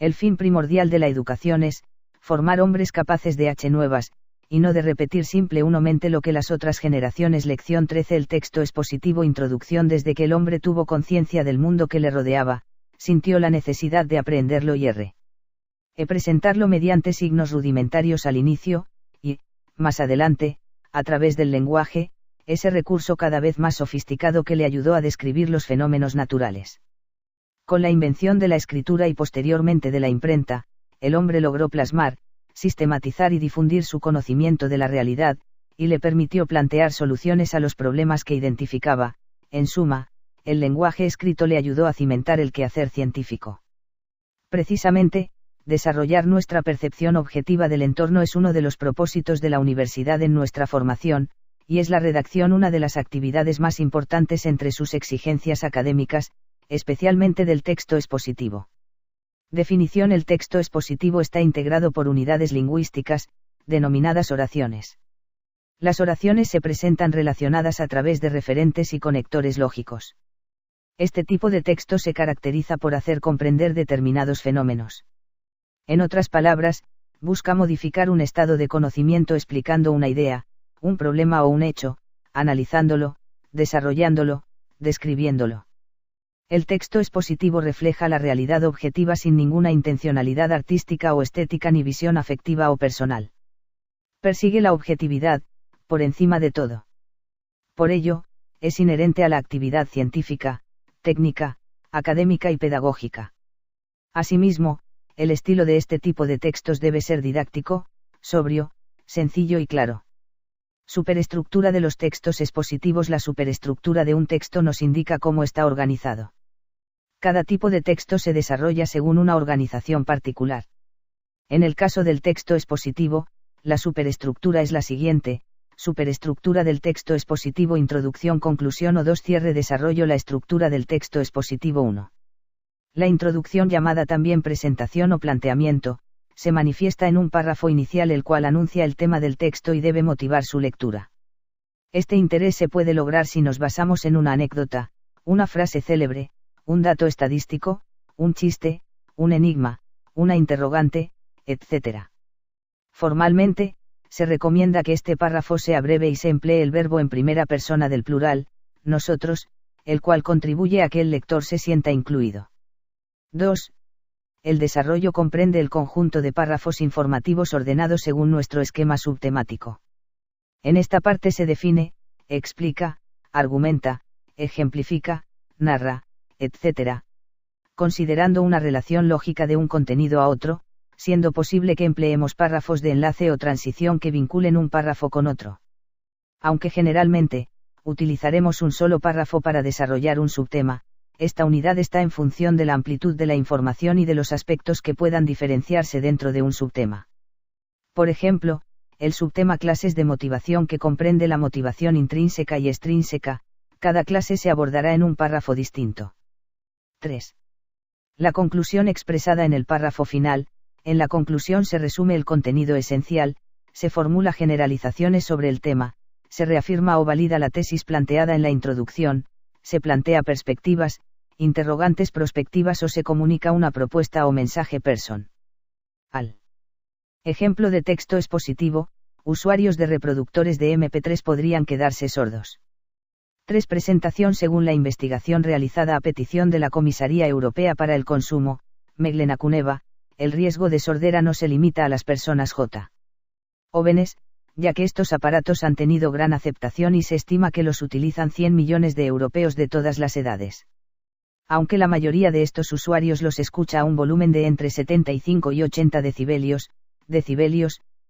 El fin primordial de la educación es, formar hombres capaces de nuevas, y no de repetir simplemente lo que las otras generaciones. Lección 13. El texto expositivo. Introducción. Desde que el hombre tuvo conciencia del mundo que le rodeaba, sintió la necesidad de aprenderlo y presentarlo mediante signos rudimentarios al inicio, y, más adelante, a través del lenguaje, ese recurso cada vez más sofisticado que le ayudó a describir los fenómenos naturales. Con la invención de la escritura y posteriormente de la imprenta, el hombre logró plasmar, sistematizar y difundir su conocimiento de la realidad, y le permitió plantear soluciones a los problemas que identificaba. En suma, el lenguaje escrito le ayudó a cimentar el quehacer científico. Precisamente, desarrollar nuestra percepción objetiva del entorno es uno de los propósitos de la universidad en nuestra formación, y es la redacción una de las actividades más importantes entre sus exigencias académicas, especialmente del texto expositivo. Definición. El texto expositivo está integrado por unidades lingüísticas, denominadas oraciones. Las oraciones se presentan relacionadas a través de referentes y conectores lógicos. Este tipo de texto se caracteriza por hacer comprender determinados fenómenos. En otras palabras, busca modificar un estado de conocimiento explicando una idea, un problema o un hecho, analizándolo, desarrollándolo, describiéndolo. El texto expositivo refleja la realidad objetiva sin ninguna intencionalidad artística o estética ni visión afectiva o personal. Persigue la objetividad, por encima de todo. Por ello, es inherente a la actividad científica, técnica, académica y pedagógica. Asimismo, el estilo de este tipo de textos debe ser didáctico, sobrio, sencillo y claro. Superestructura de los textos expositivos. La superestructura de un texto nos indica cómo está organizado. Cada tipo de texto se desarrolla según una organización particular. En el caso del texto expositivo, la superestructura es la siguiente: superestructura del texto expositivo. Introducción, conclusión o 2. Cierre. Desarrollo. La estructura del texto expositivo. 1. La introducción, llamada también presentación o planteamiento, se manifiesta en un párrafo inicial el cual anuncia el tema del texto y debe motivar su lectura. Este interés se puede lograr si nos basamos en una anécdota, una frase célebre, un dato estadístico, un chiste, un enigma, una interrogante, etc. Formalmente, se recomienda que este párrafo sea breve y se emplee el verbo en primera persona del plural, nosotros, el cual contribuye a que el lector se sienta incluido. 2. El desarrollo comprende el conjunto de párrafos informativos ordenados según nuestro esquema subtemático. En esta parte se define, explica, argumenta, ejemplifica, narra, etc., considerando una relación lógica de un contenido a otro, siendo posible que empleemos párrafos de enlace o transición que vinculen un párrafo con otro. Aunque generalmente, utilizaremos un solo párrafo para desarrollar un subtema, esta unidad está en función de la amplitud de la información y de los aspectos que puedan diferenciarse dentro de un subtema. Por ejemplo, el subtema clases de motivación, que comprende la motivación intrínseca y extrínseca, cada clase se abordará en un párrafo distinto. 3. La conclusión expresada en el párrafo final. En la conclusión se resume el contenido esencial, se formula generalizaciones sobre el tema, se reafirma o valida la tesis planteada en la introducción, se plantea perspectivas, interrogantes prospectivas o se comunica una propuesta o mensaje personal. Ejemplo de texto expositivo: usuarios de reproductores de MP3 podrían quedarse sordos. 3. Presentación. Según la investigación realizada a petición de la Comisaría Europea para el Consumo, Meglena Kuneva, el riesgo de sordera no se limita a las personas jóvenes, ya que estos aparatos han tenido gran aceptación y se estima que los utilizan 100 millones de europeos de todas las edades. Aunque la mayoría de estos usuarios los escucha a un volumen de entre 75 y 80 decibelios,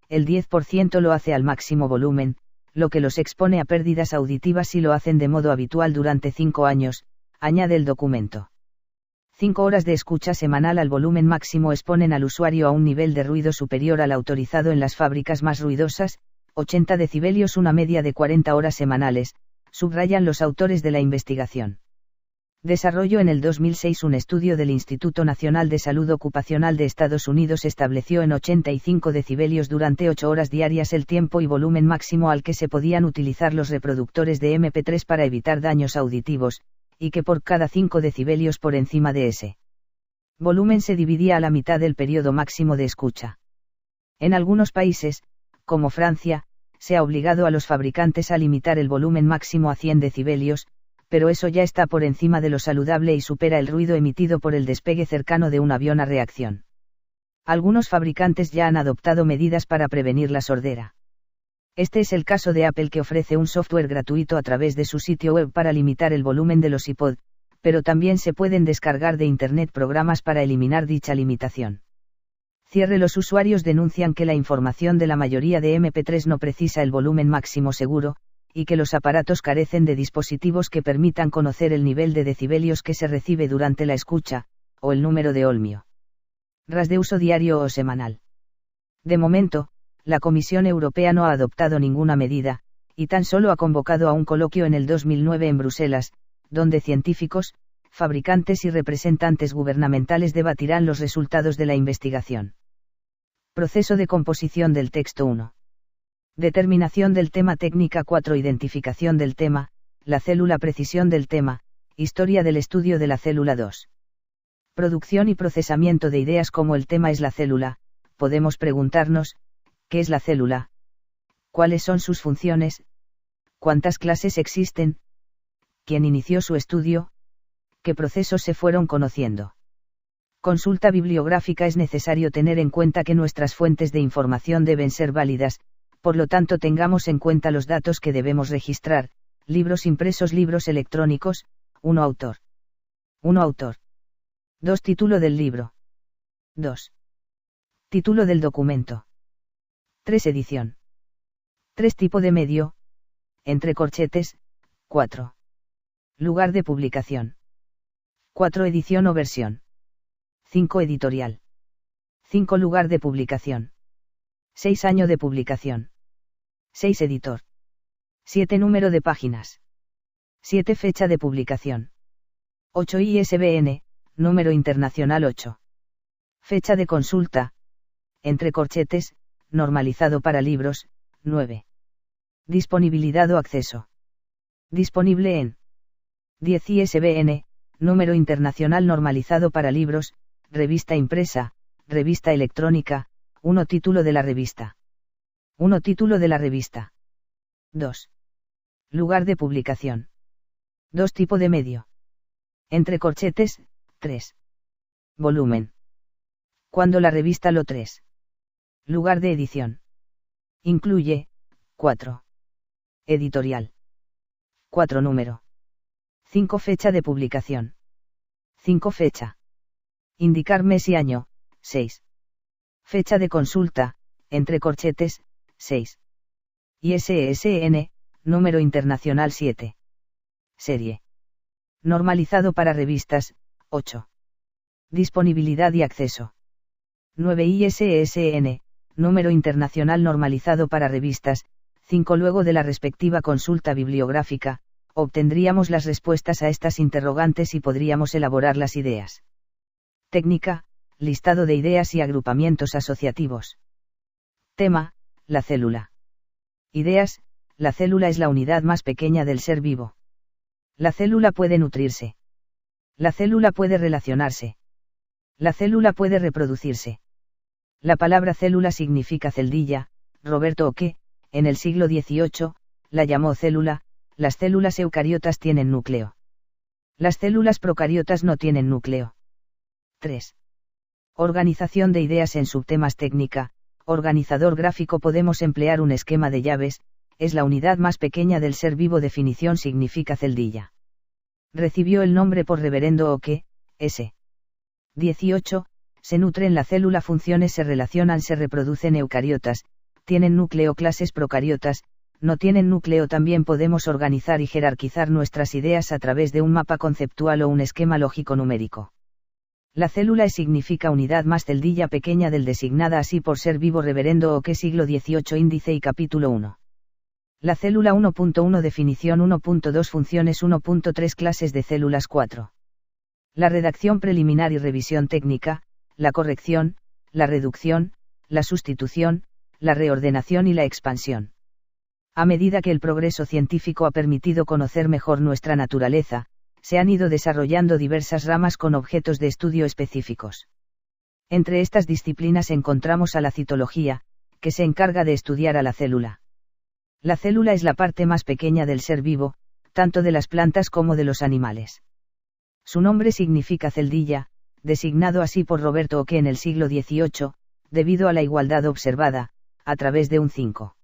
el 10% lo hace al máximo volumen, lo que los expone a pérdidas auditivas si lo hacen de modo habitual durante 5 años, añade el documento. 5 horas de escucha semanal al volumen máximo exponen al usuario a un nivel de ruido superior al autorizado en las fábricas más ruidosas, 80 decibelios, una media de 40 horas semanales, subrayan los autores de la investigación. Desarrollo. En el 2006 un estudio del Instituto Nacional de Salud Ocupacional de Estados Unidos estableció en 85 decibelios durante 8 horas diarias el tiempo y volumen máximo al que se podían utilizar los reproductores de MP3 para evitar daños auditivos, y que por cada 5 decibelios por encima de ese volumen se dividía a la mitad del periodo máximo de escucha. En algunos países, como Francia, se ha obligado a los fabricantes a limitar el volumen máximo a 100 decibelios, pero eso ya está por encima de lo saludable y supera el ruido emitido por el despegue cercano de un avión a reacción. Algunos fabricantes ya han adoptado medidas para prevenir la sordera. Este es el caso de Apple, que ofrece un software gratuito a través de su sitio web para limitar el volumen de los iPod, pero también se pueden descargar de Internet programas para eliminar dicha limitación. Los usuarios denuncian que la información de la mayoría de MP3 no precisa el volumen máximo seguro, y que los aparatos carecen de dispositivos que permitan conocer el nivel de decibelios que se recibe durante la escucha, o el número de ohmio. RAS de uso diario o semanal. De momento, la Comisión Europea no ha adoptado ninguna medida, y tan solo ha convocado a un coloquio en el 2009 en Bruselas, donde científicos, fabricantes y representantes gubernamentales debatirán los resultados de la investigación. Proceso de composición del texto 1. Determinación del tema. Técnica 4. Identificación del tema, la célula. Precisión del tema, historia del estudio de la célula. 2. Producción y procesamiento de ideas. Como el tema es la célula, podemos preguntarnos, ¿qué es la célula? ¿Cuáles son sus funciones? ¿Cuántas clases existen? ¿Quién inició su estudio? ¿Qué procesos se fueron conociendo? Consulta bibliográfica. Es necesario tener en cuenta que nuestras fuentes de información deben ser válidas, por lo tanto tengamos en cuenta los datos que debemos registrar: libros impresos, libros electrónicos. 1 autor. 1 autor. 2 título del libro. 2 título del documento. 3 edición. 3 tipo de medio, entre corchetes. 4 lugar de publicación. 4 edición o versión. 5 editorial. 5 lugar de publicación. 6 año de publicación. 6 editor. 7 número de páginas. 7 fecha de publicación. 8 ISBN, número internacional. 8 fecha de consulta, entre corchetes, normalizado para libros. 9 disponibilidad o acceso. Disponible en 10 ISBN, número internacional normalizado para libros, revista impresa, revista electrónica. 1 título de la revista. 1 título de la revista. 2 lugar de publicación. 2 tipo de medio. Entre corchetes. 3 volumen. Cuando la revista lo. 3 lugar de edición. Incluye. 4 editorial. 4 número. 5 fecha de publicación. 5 fecha. Indicar mes y año. 6 fecha de consulta, entre corchetes. 6 ISSN, número internacional. 7 serie. Normalizado para revistas. 8 disponibilidad y acceso. 9 ISSN, número internacional normalizado para revistas. 5 Luego de la respectiva consulta bibliográfica, obtendríamos las respuestas a estas interrogantes y podríamos elaborar las ideas. Técnica, listado de ideas y agrupamientos asociativos. Tema, la célula. Ideas, la célula es la unidad más pequeña del ser vivo. La célula puede nutrirse. La célula puede relacionarse. La célula puede reproducirse. La palabra célula significa celdilla. Roberto Oque, en el siglo XVIII, la llamó célula. Las células eucariotas tienen núcleo. Las células procariotas no tienen núcleo. 3. Organización de ideas en subtemas. Técnica, organizador gráfico. Podemos emplear un esquema de llaves. Es la unidad más pequeña del ser vivo. Definición significa celdilla. Recibió el nombre por Reverendo Oque, S. 18. Se nutre en la célula. Funciones: se relacionan, se reproducen. Eucariotas, tienen núcleo. Clases: procariotas, no tienen núcleo. También podemos organizar y jerarquizar nuestras ideas a través de un mapa conceptual o un esquema lógico numérico. La célula significa unidad más celdilla pequeña del, designada así por ser vivo. Reverendo Oque, siglo XVIII. Índice y capítulo 1. La célula. 1.1 Definición. 1.2 Funciones. 1.3 Clases de células. 4. La redacción preliminar y revisión técnica, la corrección, la reducción, la sustitución, la reordenación y la expansión. A medida que el progreso científico ha permitido conocer mejor nuestra naturaleza, se han ido desarrollando diversas ramas con objetos de estudio específicos. Entre estas disciplinas encontramos a la citología, que se encarga de estudiar a la célula. La célula es la parte más pequeña del ser vivo, tanto de las plantas como de los animales. Su nombre significa celdilla, designado así por Roberto Oke en el siglo XVIII, debido a la igualdad observada, a través de un 5.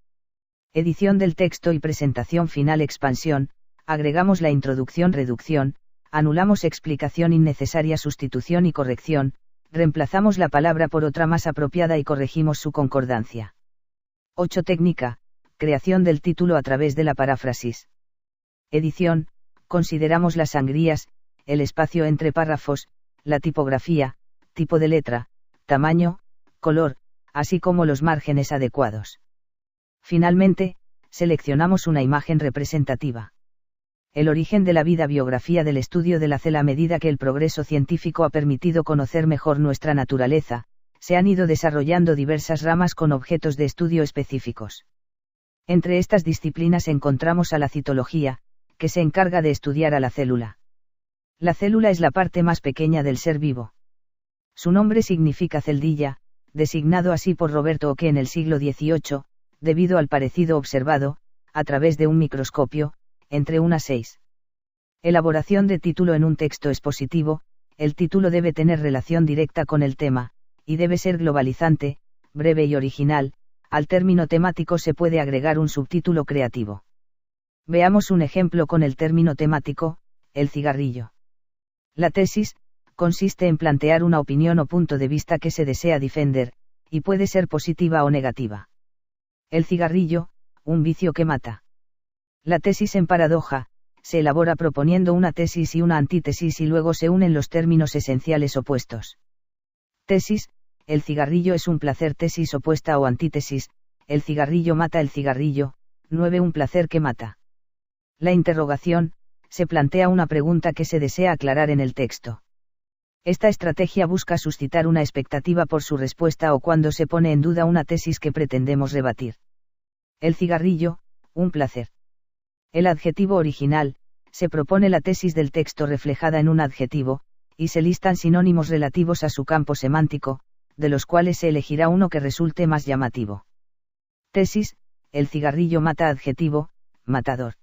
Edición del texto y presentación final. Expansión, agregamos la introducción. Reducción, anulamos explicación innecesaria. Sustitución y corrección, reemplazamos la palabra por otra más apropiada y corregimos su concordancia. 8. Técnica, creación del título a través de la paráfrasis. Edición, consideramos las sangrías, el espacio entre párrafos, la tipografía, tipo de letra, tamaño, color, así como los márgenes adecuados. Finalmente, seleccionamos una imagen representativa. El origen de la vida. Biografía del estudio de la célula. A medida que el progreso científico ha permitido conocer mejor nuestra naturaleza, se han ido desarrollando diversas ramas con objetos de estudio específicos. Entre estas disciplinas encontramos a la citología, que se encarga de estudiar a la célula. La célula es la parte más pequeña del ser vivo. Su nombre significa celdilla, designado así por Roberto Oke en el siglo XVIII, debido al parecido observado, a través de un microscopio, entre 1 a 6. Elaboración de título. En un texto expositivo, el título debe tener relación directa con el tema, y debe ser globalizante, breve y original. Al término temático se puede agregar un subtítulo creativo. Veamos un ejemplo con el término temático, el cigarrillo. La tesis, consiste en plantear una opinión o punto de vista que se desea defender, y puede ser positiva o negativa. El cigarrillo, un vicio que mata. La tesis en paradoja, se elabora proponiendo una tesis y una antítesis y luego se unen los términos esenciales opuestos. Tesis, el cigarrillo es un placer. Tesis opuesta o antítesis, el cigarrillo mata. El cigarrillo, 9. Un placer que mata. La interrogación, se plantea una pregunta que se desea aclarar en el texto. Esta estrategia busca suscitar una expectativa por su respuesta o cuando se pone en duda una tesis que pretendemos rebatir. El cigarrillo, un placer. El adjetivo original, se propone la tesis del texto reflejada en un adjetivo, y se listan sinónimos relativos a su campo semántico, de los cuales se elegirá uno que resulte más llamativo. Tesis, el cigarrillo mata. Adjetivo, matador.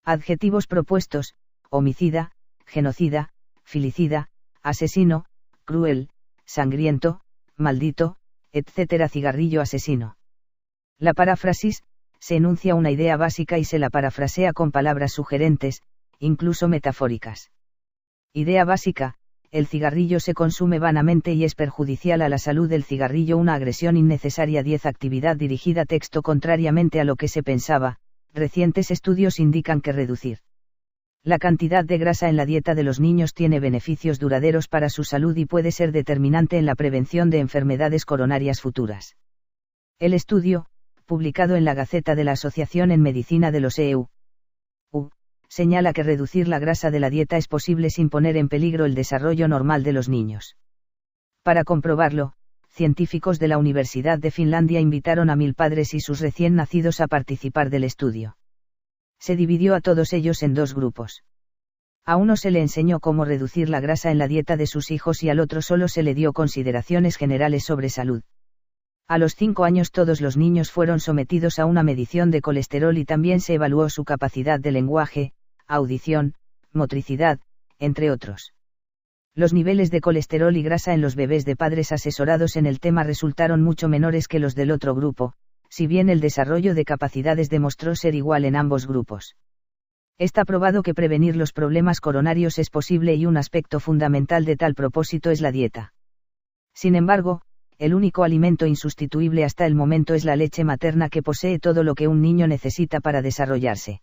Adjetivos propuestos, homicida, genocida, filicida, asesino, cruel, sangriento, maldito, etc. Cigarrillo asesino. La paráfrasis, se enuncia una idea básica y se la parafrasea con palabras sugerentes, incluso metafóricas. Idea básica, el cigarrillo se consume vanamente y es perjudicial a la salud. El cigarrillo, una agresión innecesaria. 10. Actividad dirigida. Texto. Contrariamente a lo que se pensaba, recientes estudios indican que reducir la cantidad de grasa en la dieta de los niños tiene beneficios duraderos para su salud y puede ser determinante en la prevención de enfermedades coronarias futuras. El estudio, publicado en la Gaceta de la Asociación en Medicina de los EU, señala que reducir la grasa de la dieta es posible sin poner en peligro el desarrollo normal de los niños. Para comprobarlo, científicos de la Universidad de Finlandia invitaron a 1000 padres y sus recién nacidos a participar del estudio. Se dividió a todos ellos en 2 grupos. A uno se le enseñó cómo reducir la grasa en la dieta de sus hijos y al otro solo se le dio consideraciones generales sobre salud. A los 5 años todos los niños fueron sometidos a una medición de colesterol y también se evaluó su capacidad de lenguaje, audición, motricidad, entre otros. Los niveles de colesterol y grasa en los bebés de padres asesorados en el tema resultaron mucho menores que los del otro grupo, si bien el desarrollo de capacidades demostró ser igual en ambos grupos. Está probado que prevenir los problemas coronarios es posible y un aspecto fundamental de tal propósito es la dieta. Sin embargo, el único alimento insustituible hasta el momento es la leche materna, que posee todo lo que un niño necesita para desarrollarse.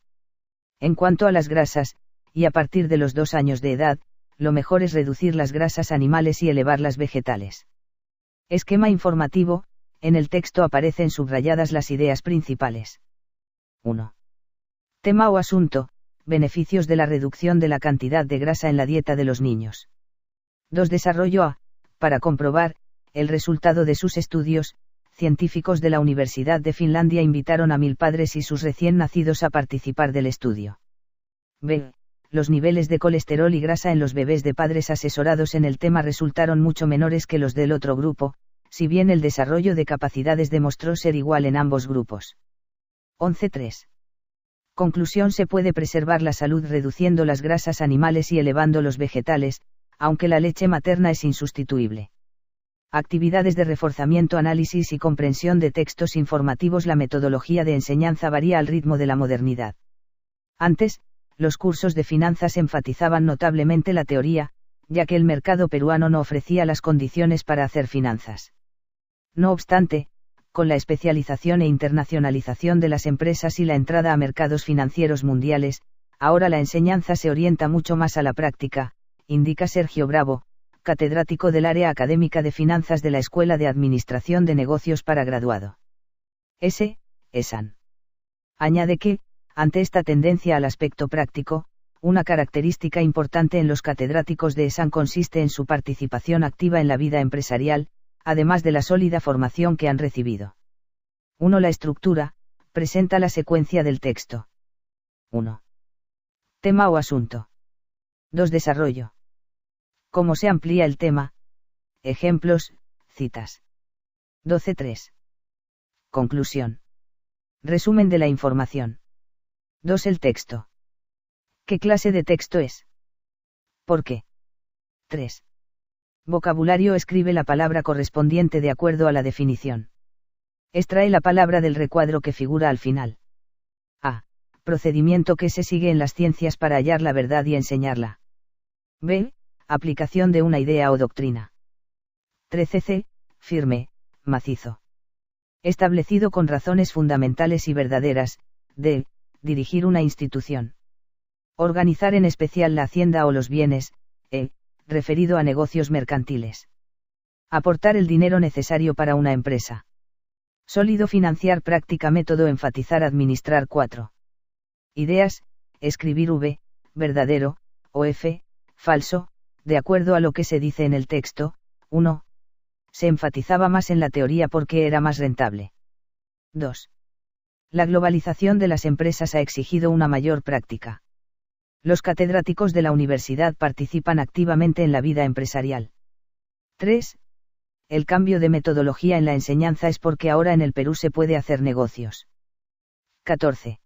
En cuanto a las grasas, y a partir de los 2 años de edad, lo mejor es reducir las grasas animales y elevar las vegetales. Esquema informativo. En el texto aparecen subrayadas las ideas principales. 1. Tema o asunto: beneficios de la reducción de la cantidad de grasa en la dieta de los niños. 2. Desarrollo A. Para comprobar el resultado de sus estudios, científicos de la Universidad de Finlandia invitaron a 1000 padres y sus recién nacidos a participar del estudio. B. los niveles de colesterol y grasa en los bebés de padres asesorados en el tema resultaron mucho menores que los del otro grupo, si bien el desarrollo de capacidades demostró ser igual en ambos grupos. 11.3. Conclusión: se puede preservar la salud reduciendo las grasas animales y elevando los vegetales, aunque la leche materna es insustituible. Actividades de reforzamiento, análisis y comprensión de textos informativos. La metodología de enseñanza varía al ritmo de la modernidad. Antes, los cursos de finanzas enfatizaban notablemente la teoría, ya que el mercado peruano no ofrecía las condiciones para hacer finanzas. No obstante, con la especialización e internacionalización de las empresas y la entrada a mercados financieros mundiales, ahora la enseñanza se orienta mucho más a la práctica, indica Sergio Bravo, catedrático del área académica de finanzas de la Escuela de Administración de Negocios para Graduado. ESAN. Añade que, ante esta tendencia al aspecto práctico, una característica importante en los catedráticos de ESAN consiste en su participación activa en la vida empresarial, además de la sólida formación que han recibido. 1. La estructura: presenta la secuencia del texto. 1. Tema o asunto. 2. Desarrollo. Cómo se amplía el tema. Ejemplos, citas. 12.3. Conclusión. Resumen de la información. 2. El texto. ¿Qué clase de texto es? ¿Por qué? 3. Vocabulario: escribe la palabra correspondiente de acuerdo a la definición. Extrae la palabra del recuadro que figura al final. A. Procedimiento que se sigue en las ciencias para hallar la verdad y enseñarla. B. Aplicación de una idea o doctrina. 13c. Firme, macizo. Establecido con razones fundamentales y verdaderas. D. Dirigir una institución. Organizar en especial la hacienda o los bienes. E. Referido a negocios mercantiles. Aportar el dinero necesario para una empresa. Sólido: financiar. Práctica: método: enfatizar, administrar. 4. Ideas: escribir. V. Verdadero, o F. Falso, de acuerdo a lo que se dice en el texto. 1. Se enfatizaba más en la teoría porque era más rentable. 2. La globalización de las empresas ha exigido una mayor práctica. Los catedráticos de la universidad participan activamente en la vida empresarial. 3. El cambio de metodología en la enseñanza es porque ahora en el Perú se puede hacer negocios. 14.